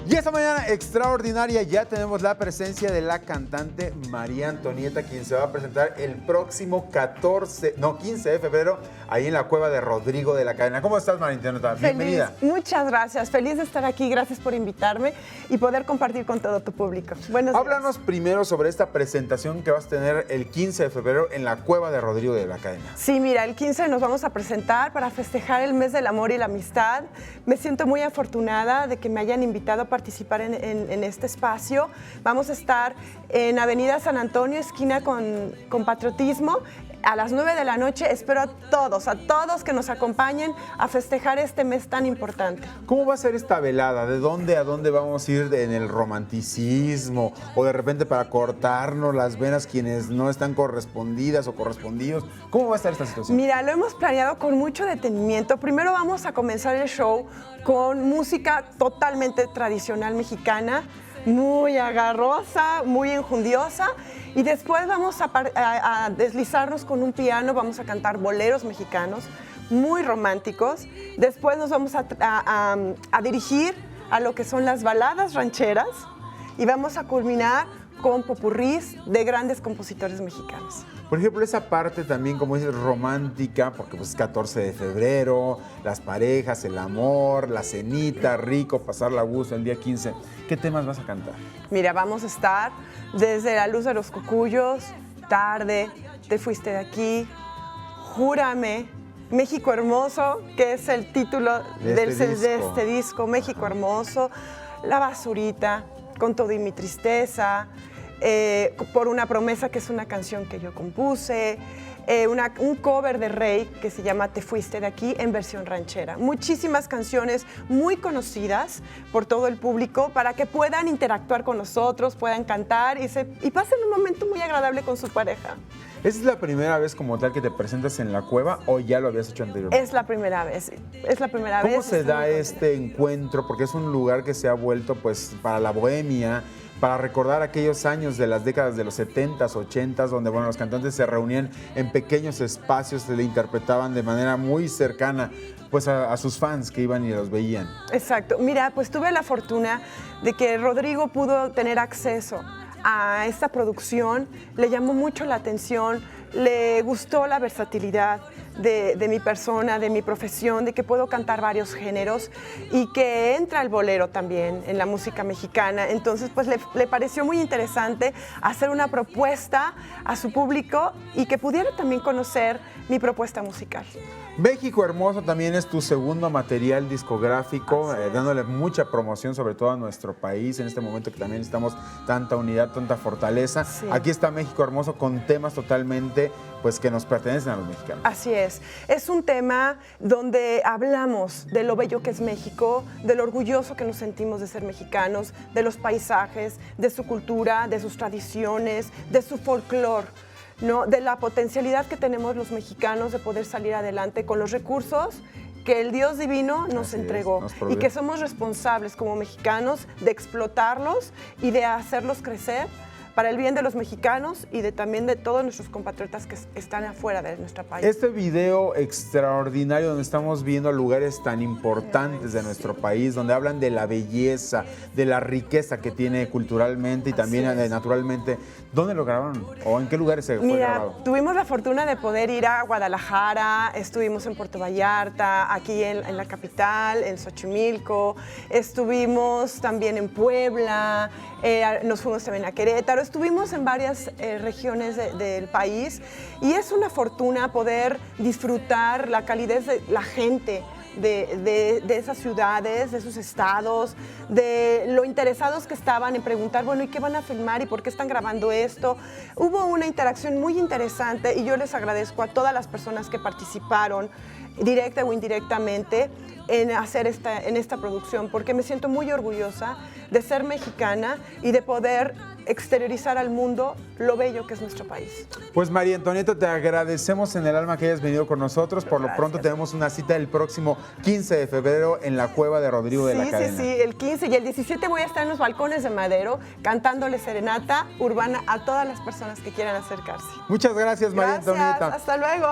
Y esta mañana extraordinaria ya tenemos la presencia de la cantante María Antonieta, quien se va a presentar el próximo 15 de febrero, ahí en la Cueva de Rodrigo de la Cadena. ¿Cómo estás, María Antonieta? Bienvenida. Muchas gracias. Feliz de estar aquí. Gracias por invitarme y poder compartir con todo tu público. Buenos días. Háblanos primero sobre esta presentación que vas a tener el 15 de febrero en la Cueva de Rodrigo de la Cadena. Sí, mira, el 15 nos vamos a presentar para festejar el mes del amor y la amistad. Me siento muy afortunada de que me hayan invitado a participar en este espacio. Vamos a estar en Avenida San Antonio, esquina con Patriotismo, a las 9 de la noche. Espero a todos que nos acompañen a festejar este mes tan importante. ¿Cómo va a ser esta velada? ¿De dónde a dónde vamos a ir en el romanticismo? ¿O de repente para cortarnos las venas quienes no están correspondidas o correspondidos? ¿Cómo va a estar esta situación? Mira, lo hemos planeado con mucho detenimiento. Primero vamos a comenzar el show con música totalmente tradicional mexicana, muy agarrosa, muy enjundiosa, y después vamos a deslizarnos con un piano, vamos a cantar boleros mexicanos muy románticos. Después nos vamos a dirigir a lo que son las baladas rancheras y vamos a culminar con popurrís de grandes compositores mexicanos. Por ejemplo, esa parte también, como dices, romántica, porque pues es 14 de febrero, las parejas, el amor, la cenita, rico, pasarla a gusto el día 15. ¿Qué temas vas a cantar? Mira, vamos a estar desde La luz de los cocuyos, Tarde, Te fuiste de aquí, Júrame, México hermoso, que es el título de este disco, México hermoso, La basurita, Con todo y mi tristeza, Por una promesa, que es una canción que yo compuse, un cover de Rey que se llama Te fuiste de aquí en versión ranchera. Muchísimas canciones muy conocidas por todo el público para que puedan interactuar con nosotros, puedan cantar y pasen un momento muy agradable con su pareja. ¿Esa es la primera vez como tal que te presentas en la cueva o ya lo habías hecho anteriormente? Es la primera vez, es la primera vez. ¿Cómo se da este encuentro? Porque es un lugar que se ha vuelto pues para la bohemia, para recordar aquellos años de las décadas de los 70s, 80s, donde bueno, los cantantes se reunían en pequeños espacios, se le interpretaban de manera muy cercana pues a sus fans que iban y los veían. Exacto. Mira, pues tuve la fortuna de que Rodrigo pudo tener acceso a esta producción, le llamó mucho la atención, le gustó la versatilidad de mi persona, de mi profesión, de que puedo cantar varios géneros y que entra el bolero también en la música mexicana. Entonces, pues le pareció muy interesante hacer una propuesta a su público y que pudiera también conocer mi propuesta musical. México hermoso también es tu segundo material discográfico, dándole mucha promoción sobre todo a nuestro país en este momento que también necesitamos tanta unidad, tanta fortaleza. Sí. Aquí está México hermoso con temas totalmente pues que nos pertenecen a los mexicanos. Así es un tema donde hablamos de lo bello que es México, de lo orgulloso que nos sentimos de ser mexicanos, de los paisajes, de su cultura, de sus tradiciones, de su folclore, ¿no? De la potencialidad que tenemos los mexicanos de poder salir adelante con los recursos que el Dios divino nos entregó y que somos responsables como mexicanos de explotarlos y de hacerlos crecer para el bien de los mexicanos y también de todos nuestros compatriotas que están afuera de nuestro país. Este video extraordinario donde estamos viendo lugares tan importantes de nuestro país, donde hablan de la belleza, de la riqueza que tiene culturalmente y también naturalmente, ¿dónde lo grabaron o en qué lugares se fue grabado? Tuvimos la fortuna de poder ir a Guadalajara, estuvimos en Puerto Vallarta, aquí en la capital, en Xochimilco, estuvimos también en Puebla, nos fuimos también a Querétaro. Estuvimos en varias regiones del país y es una fortuna poder disfrutar la calidez de la gente de esas ciudades, de esos estados, de lo interesados que estaban en preguntar, bueno, ¿y qué van a filmar y por qué están grabando esto? Hubo una interacción muy interesante y yo les agradezco a todas las personas que participaron, directa o indirectamente, en hacer esta producción, porque me siento muy orgullosa de ser mexicana y de poder exteriorizar al mundo lo bello que es nuestro país. Pues María Antonieta, te agradecemos en el alma que hayas venido con nosotros. Por lo pronto tenemos una cita el próximo 15 de febrero en la Cueva de Rodrigo de la Cadena. Sí, el 15 y el 17 voy a estar en los balcones de Madero cantándole serenata urbana a todas las personas que quieran acercarse. Muchas gracias, María Antonieta. Hasta luego.